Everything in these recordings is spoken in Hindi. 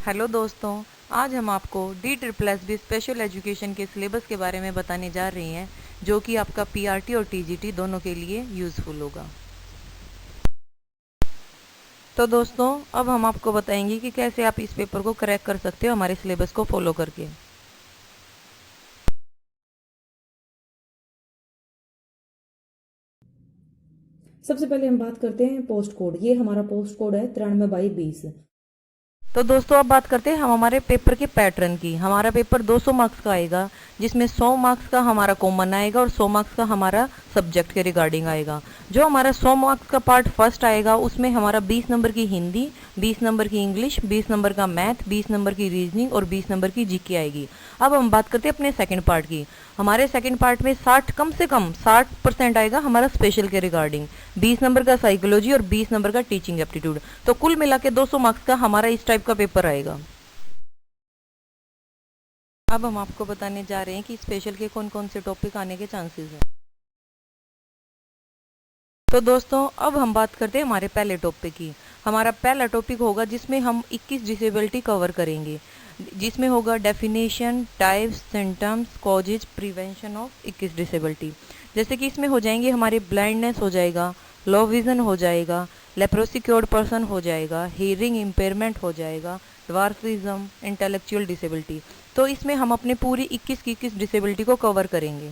हेलो दोस्तों, आज हम आपको DSSB स्पेशल एजुकेशन के सिलेबस के बारे में बताने जा रहे हैं, जो कि आपका PRT और TGT दोनों के लिए यूज़फुल होगा। तो दोस्तों, अब हम आपको बताएंगे कि कैसे आप इस पेपर को क्रैक कर सकते हो हमारे सिलेबस को फॉलो करके। सबसे पहले हम बात करते हैं पोस्ट कोड। ये हमारा पोस्ट कोड है 93/20। तो दोस्तों, अब बात करते हैं हम हमारे पेपर के पैटर्न की। हमारा पेपर 200 मार्क्स का आएगा, जिसमें 100 मार्क्स का हमारा कॉमन आएगा और 100 मार्क्स का हमारा सब्जेक्ट के रिगार्डिंग आएगा। जो हमारा 100 मार्क्स का पार्ट फर्स्ट आएगा, उसमें हमारा 20 नंबर की हिंदी, 20 नंबर की इंग्लिश, 20 नंबर का मैथ, 20 नंबर की रीजनिंग और 20 नंबर की जीके आएगी। अब हम बात करते हैं अपने सेकंड पार्ट की। हमारे सेकंड पार्ट में 60 कम से कम 60% आएगा हमारा स्पेशल के रिगार्डिंग, 20 नंबर का साइकोलॉजी और 20 नंबर का टीचिंग एप्टीट्यूड। तो कुल मिला के 200 मार्क्स का हमारा इस टाइप का पेपर आएगा। अब हम आपको बताने जा रहे हैं कि स्पेशल के कौन कौन से टॉपिक आने के चांसेस हैं। तो दोस्तों, अब हम बात करते हैं हमारे पहले टॉपिक की। हमारा पहला टॉपिक होगा जिसमें हम 21 डिसेबिलिटी कवर करेंगे, जिसमें होगा definition, types, symptoms, causes, prevention of 21 disability. जैसे कि इसमें हो जाएंगे हमारे ब्लाइंडनेस हो जाएगा, लो विजन हो जाएगा, लेप्रोसी क्योर्ड पर्सन हो जाएगा, हियरिंग इम्पेयरमेंट हो जाएगा, ड्वार्फिज्म, इंटेलेक्चुअल डिसेबिलिटी। तो इसमें हम अपने पूरी 21 की 21 डिसेबिलिटी को कवर करेंगे।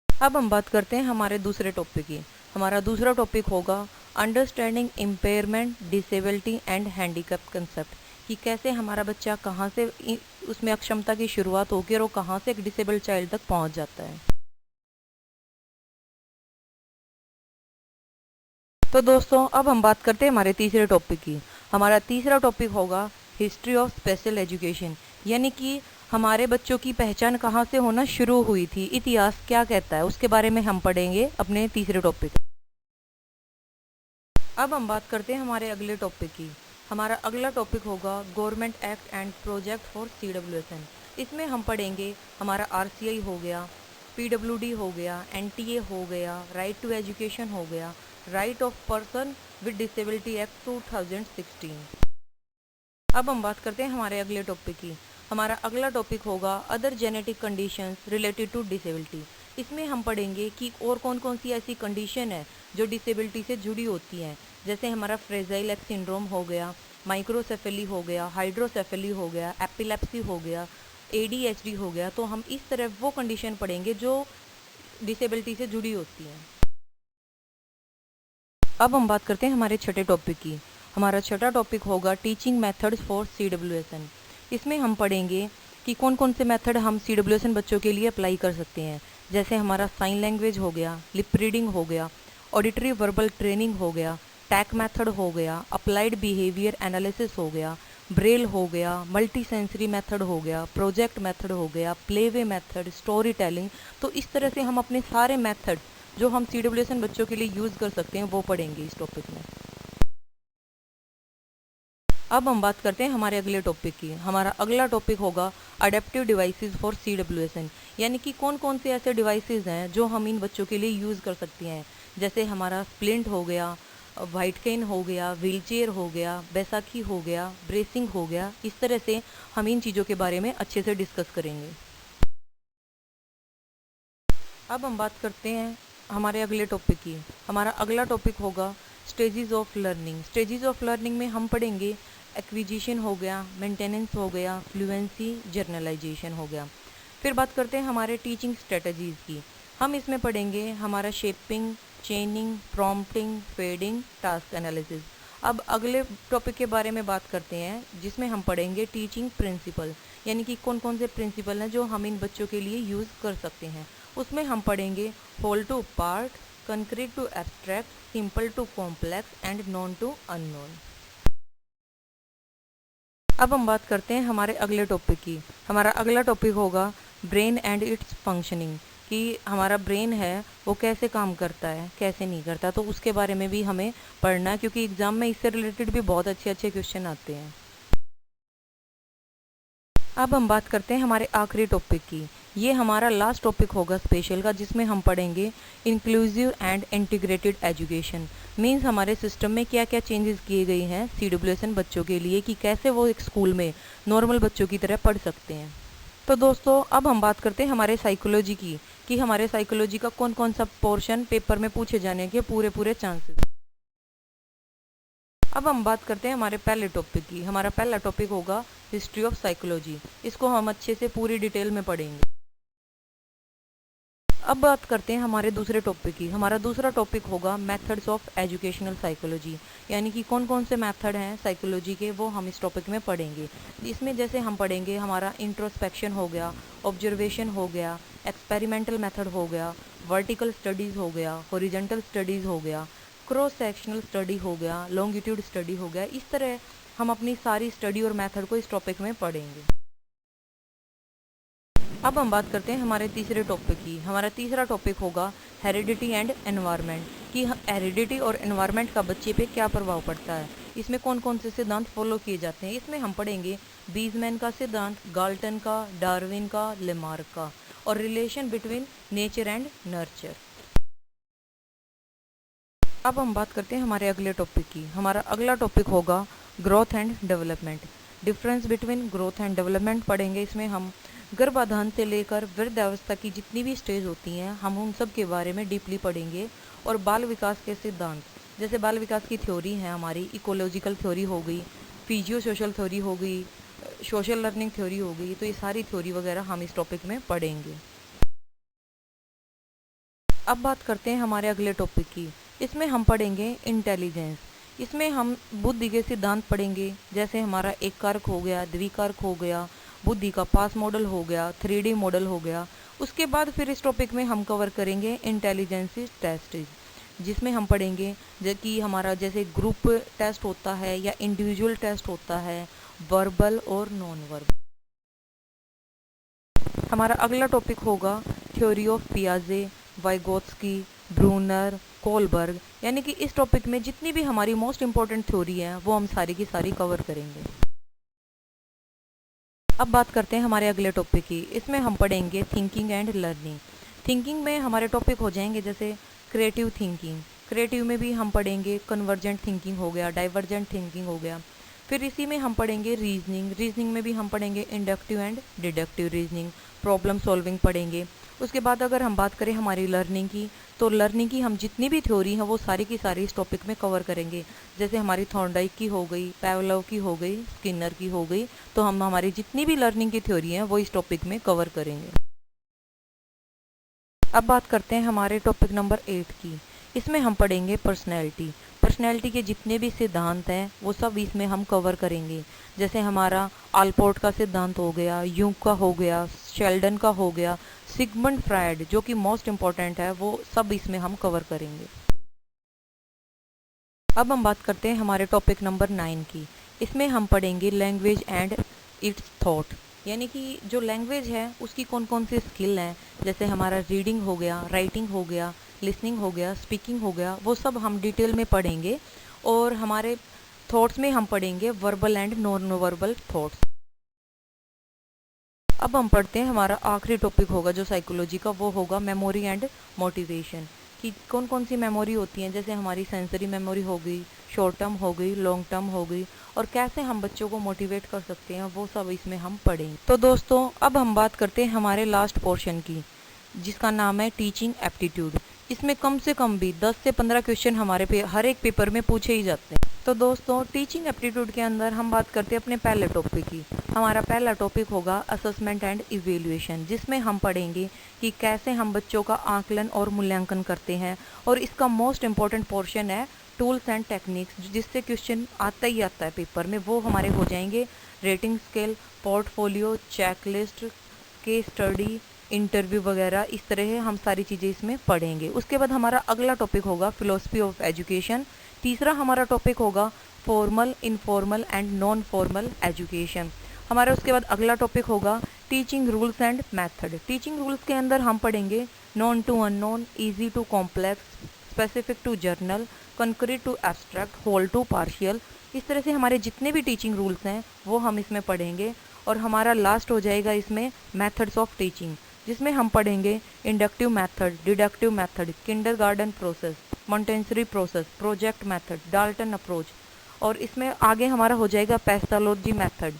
अब हम बात करते हैं हमारे दूसरे टॉपिक की। हमारा दूसरा टॉपिक होगा understanding impairment, disability and handicap concept, कि कैसे हमारा बच्चा कहाँ से उसमें अक्षमता की शुरुआत होगी और वो कहाँ से एक डिसेबल्ड चाइल्ड तक पहुँच जाता है। तो दोस्तों, अब हम बात करते हैं हमारे तीसरे टॉपिक की। हमारा तीसरा टॉपिक होगा हिस्ट्री ऑफ स्पेशल एजुकेशन, यानी कि हमारे बच्चों की पहचान कहाँ से होना शुरू हुई थी, इतिहास क्या कहता है, उसके बारे में हम पढ़ेंगे अपने तीसरे टॉपिक। अब हम बात करते हैं हमारे अगले टॉपिक की। हमारा अगला टॉपिक होगा government act and project for CWSN। इसमें हम पढ़ेंगे हमारा RCI हो गया, PWD हो गया, NTA हो गया, राइट टू एजुकेशन हो गया, right of person with disability act 2016। अब हम बात करते हैं हमारे अगले टॉपिक की। हमारा अगला टॉपिक होगा other genetic conditions related to disability. इसमें हम पढ़ेंगे कि और कौन कौन सी ऐसी कंडीशन है जो डिसेबिलिटी से जुड़ी होती हैं। जैसे हमारा फ्रेजाइल एक्स सिंड्रोम हो गया, माइक्रोसेफेली हो गया, हाइड्रोसेफेली हो गया, एपिलेप्सी हो गया, ADHD हो गया। तो हम इस तरह वो कंडीशन पढ़ेंगे जो डिसेबिलिटी से जुड़ी होती हैं। अब हम बात करते हैं हमारे छठे टॉपिक की। हमारा छठा टॉपिक होगा टीचिंग मेथड्स फॉर CWSN। इसमें हम पढ़ेंगे कि कौन कौन से मेथड हम CWSN बच्चों के लिए अप्लाई कर सकते हैं। जैसे हमारा साइन लैंग्वेज हो गया, लिप रीडिंग हो गया, ऑडिटरी वर्बल ट्रेनिंग हो गया, टैक मेथड हो गया, अप्लाइड बिहेवियर एनालिसिस हो गया, ब्रेल हो गया, मल्टी सेंसरी मेथड हो गया, प्रोजेक्ट मेथड हो गया, प्लेवे मेथड, स्टोरी टेलिंग। तो इस तरह से हम अपने सारे मेथड जो हम CWSN बच्चों के लिए यूज़ कर सकते हैं वो पढ़ेंगे इस टॉपिक में। अब हम बात करते हैं हमारे अगले टॉपिक की। हमारा अगला टॉपिक होगा अडेप्टिव डिवाइसेस फॉर CWSN, यानी कि कौन कौन से ऐसे डिवाइसेस हैं जो हम इन बच्चों के लिए यूज़ कर सकते हैं। जैसे हमारा स्प्लिंट हो गया, वाइट केन हो गया, व्हीलचेयर हो गया, बैसाखी हो गया, ब्रेसिंग हो गया। इस तरह से हम इन चीज़ों के बारे में अच्छे से डिस्कस करेंगे। अब हम बात करते हैं हमारे अगले टॉपिक की। हमारा अगला टॉपिक होगा stages of learning. Stages of learning में हम पढ़ेंगे एक्विजिशन हो गया, मेंटेनेंस हो गया, फ्लुएंसी, जर्नलाइजेशन हो गया। फिर बात करते हैं हमारे टीचिंग स्ट्रेटजीज़ की। हम इसमें पढ़ेंगे हमारा shaping, चेनिंग, prompting, fading, task analysis. अब अगले टॉपिक के बारे में बात करते हैं, जिसमें हम पढ़ेंगे टीचिंग प्रिंसिपल, यानी कि कौन कौन से प्रिंसिपल हैं जो हम इन बच्चों के लिए यूज़ कर सकते हैं। उसमें हम पढ़ेंगे whole to part, concrete to abstract, simple to complex and known to unknown. अब हम बात करते हैं हमारे अगले टॉपिक की। हमारा अगला टॉपिक होगा ब्रेन एंड इट्स फंक्शनिंग, कि हमारा ब्रेन है वो कैसे काम करता है, कैसे नहीं करता। तो उसके बारे में भी हमें पढ़ना है, क्योंकि एग्ज़ाम में इससे रिलेटेड भी बहुत अच्छे अच्छे क्वेश्चन आते हैं। अब हम बात करते हैं हमारे आखिरी टॉपिक की, ये हमारा लास्ट टॉपिक होगा स्पेशल का, जिसमें हम पढ़ेंगे inclusive and integrated education. Means हमारे सिस्टम में क्या क्या चेंजेस किए गए हैं CWSN बच्चों के लिए, कि कैसे वो एक स्कूल में नॉर्मल बच्चों की तरह पढ़ सकते हैं। तो दोस्तों अब हम बात करते हैं हमारे साइकोलॉजी की, कि हमारे साइकोलॉजी का कौन कौन सा पोर्शन पेपर में पूछे जाने के पूरे चांसेस। अब हम बात करते हैं हमारे पहले टॉपिक की। हमारा पहला टॉपिक होगा हिस्ट्री ऑफ साइकोलॉजी। इसको हम अच्छे से पूरी डिटेल में पढ़ेंगे। अब बात करते हैं हमारे दूसरे टॉपिक की। हमारा दूसरा टॉपिक होगा मेथड्स ऑफ एजुकेशनल साइकोलॉजी, यानी कि कौन कौन से मेथड हैं साइकोलॉजी के, वो हम इस टॉपिक में पढ़ेंगे। इसमें जैसे हम पढ़ेंगे हमारा इंट्रोस्पेक्शन हो गया, ऑब्जर्वेशन हो गया, एक्सपेरिमेंटल मेथड हो गया, वर्टिकल स्टडीज़ हो गया, हॉरिजॉन्टल स्टडीज़ हो गया, क्रॉस सेक्शनल स्टडी हो गया, लॉन्गिट्यूड स्टडी हो गया। इस तरह हम अपनी सारी स्टडी और मेथड को इस टॉपिक में पढ़ेंगे। अब हम बात करते हैं हमारे तीसरे टॉपिक की। हमारा तीसरा टॉपिक होगा हेरिडिटी एंड एनवायरनमेंट, कि हेरिडिटी और एनवायरनमेंट का बच्चे पे क्या प्रभाव पड़ता है, इसमें कौन कौन से सिद्धांत फॉलो किए जाते हैं। इसमें हम पढ़ेंगे बीजमैन का सिद्धांत, गाल्टन का, डार्विन का, लेमार्क का, और relation between nature and nurture. अब हम बात करते हैं हमारे अगले टॉपिक की। हमारा अगला टॉपिक होगा growth and development. Difference between growth and development पढ़ेंगे। इसमें हम गर्भाधान से लेकर वृद्धावस्था की जितनी भी स्टेज होती हैं, हम उन सब के बारे में डीपली पढ़ेंगे। और बाल विकास के सिद्धांत, जैसे बाल विकास की थ्योरी है हमारी, इकोलॉजिकल थ्योरी हो गई, फिजियो सोशल थ्योरी हो गई, सोशल लर्निंग थ्योरी हो गई, तो ये सारी थ्योरी वगैरह हम इस टॉपिक में पढ़ेंगे। अब बात करते हैं हमारे अगले टॉपिक की। इसमें हम पढ़ेंगे इंटेलिजेंस। इसमें हम बुद्धि के सिद्धांत पढ़ेंगे, जैसे हमारा एक कारक हो गया, द्विकारक हो गया, बुद्धि का पास मॉडल हो गया, 3D मॉडल हो गया। उसके बाद फिर इस टॉपिक में हम कवर करेंगे इंटेलिजेंस टेस्ट, जिसमें हम पढ़ेंगे कि हमारा जैसे ग्रुप टेस्ट होता है या इंडिविजुअल टेस्ट होता है, वर्बल और नॉन वर्बल। हमारा अगला टॉपिक होगा थ्योरी ऑफ पियाजे, वाइगोत्स्की, ब्रूनर, कोलबर्ग, यानी कि इस टॉपिक में जितनी भी हमारी मोस्ट इंपॉर्टेंट थ्योरी है वो हम सारी की सारी कवर करेंगे। अब बात करते हैं हमारे अगले टॉपिक की। इसमें हम पढ़ेंगे थिंकिंग एंड लर्निंग। थिंकिंग में हमारे टॉपिक हो जाएंगे जैसे क्रिएटिव थिंकिंग। क्रिएटिव में भी हम पढ़ेंगे कन्वर्जेंट थिंकिंग हो गया, डाइवर्जेंट थिंकिंग हो गया। फिर इसी में हम पढ़ेंगे रीजनिंग। रीजनिंग में भी हम पढ़ेंगे inductive and deductive reasoning, problem solving पढ़ेंगे। उसके बाद अगर हम बात करें हमारी लर्निंग की, तो लर्निंग की हम जितनी भी थ्योरी हैं वो सारी की सारी इस टॉपिक में कवर करेंगे। जैसे हमारी थॉर्नडाइक की हो गई, पैवलोव की हो गई, स्किनर की हो गई, तो हम हमारी जितनी भी लर्निंग की थ्योरी हैं वो इस टॉपिक में कवर करेंगे। अब बात करते हैं हमारे टॉपिक नंबर 8 की। इसमें हम पढ़ेंगे पर्सनैलिटी। पर्सनैलिटी के जितने भी सिद्धांत हैं वो सब इसमें हम कवर करेंगे। जैसे हमारा आलपोर्ट का सिद्धांत हो गया, यूंग का हो गया, शेल्डन का हो गया, सिगमंड फ्रायड जो कि मोस्ट इम्पॉर्टेंट है, वो सब इसमें हम कवर करेंगे। अब हम बात करते हैं हमारे टॉपिक नंबर 9 की। इसमें हम पढ़ेंगे लैंग्वेज एंड इट्स थॉट, यानी कि जो लैंग्वेज है उसकी कौन कौन सी स्किल हैं। जैसे हमारा रीडिंग हो गया, राइटिंग हो गया, लिसनिंग हो गया, स्पीकिंग हो गया, वो सब हम डिटेल में पढ़ेंगे। और हमारे थॉट्स में हम पढ़ेंगे verbal and non verbal thoughts. अब हम पढ़ते हैं हमारा आखिरी टॉपिक होगा जो साइकोलॉजी का, वो होगा मेमोरी एंड मोटिवेशन, कि कौन कौन सी मेमोरी होती हैं। जैसे हमारी सेंसरी मेमोरी हो गई, शॉर्ट टर्म हो गई, लॉन्ग टर्म हो गई, और कैसे हम बच्चों को मोटिवेट कर सकते हैं, वो सब इसमें हम पढ़ेंगे। तो दोस्तों अब हम बात करते हैं हमारे लास्ट पोर्शन की, जिसका नाम है टीचिंग एप्टीट्यूड। इसमें कम से कम भी 10 से 15 क्वेश्चन हमारे हर एक पेपर में पूछे ही जाते हैं। तो दोस्तों टीचिंग एप्टीट्यूड के अंदर हम बात करते हैं अपने पहले टॉपिक की। हमारा पहला टॉपिक होगा असेसमेंट एंड इवेल्युएशन, जिसमें हम पढ़ेंगे कि कैसे हम बच्चों का आकलन और मूल्यांकन करते हैं। और इसका मोस्ट इम्पॉर्टेंट पोर्शन है टूल्स एंड टेक्निक्स, जिससे क्वेश्चन आता ही आता है पेपर में। वो हमारे हो जाएंगे rating scale, portfolio, checklist, case study, interview वगैरह। इस तरह हम सारी चीज़ें इसमें पढ़ेंगे। उसके बाद हमारा अगला टॉपिक होगा फिलोसफी ऑफ एजुकेशन। तीसरा हमारा टॉपिक होगा formal, informal and non formal education. हमारा उसके बाद अगला टॉपिक होगा teaching rules and method. Teaching rules के अंदर हम पढ़ेंगे known to unknown, easy to complex, specific to general, concrete to abstract, whole to partial. इस तरह से हमारे जितने भी टीचिंग रूल्स हैं वो हम इसमें पढ़ेंगे। और हमारा लास्ट हो जाएगा इसमें मेथड्स ऑफ टीचिंग, जिसमें हम पढ़ेंगे inductive method, deductive method, kindergarten process, Montessori process, project method, Dalton approach, और इसमें आगे हमारा हो जाएगा Pestalozzi method,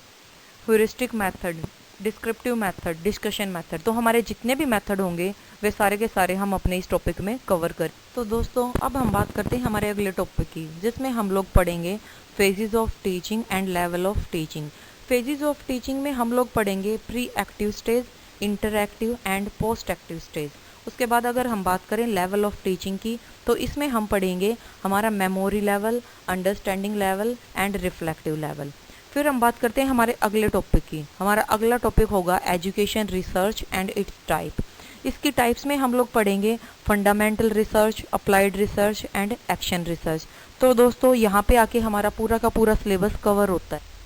heuristic method, descriptive method, discussion method. तो हमारे जितने भी मेथड होंगे वे सारे के सारे हम अपने इस टॉपिक में कवर करें। तो दोस्तों अब हम बात करते हैं हमारे अगले टॉपिक की, जिसमें हम लोग पढ़ेंगे phases of teaching and level of teaching. Phases of teaching में हम लोग पढ़ेंगे pre active stage, interactive and post active stage. उसके बाद अगर हम बात करें लेवल ऑफ टीचिंग की, तो इसमें हम पढ़ेंगे हमारा memory level, understanding level and reflective level. फिर हम बात करते हैं हमारे अगले टॉपिक की। हमारा अगला टॉपिक होगा education research and it's type. इसकी टाइप्स में हम लोग पढ़ेंगे fundamental research, applied research and action research. तो दोस्तों यहाँ पे आके हमारा पूरा का पूरा सिलेबस कवर होता है।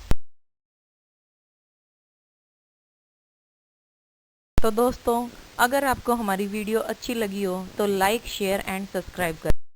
तो दोस्तों अगर आपको हमारी वीडियो अच्छी लगी हो तो लाइक, शेयर एंड सब्सक्राइब करें।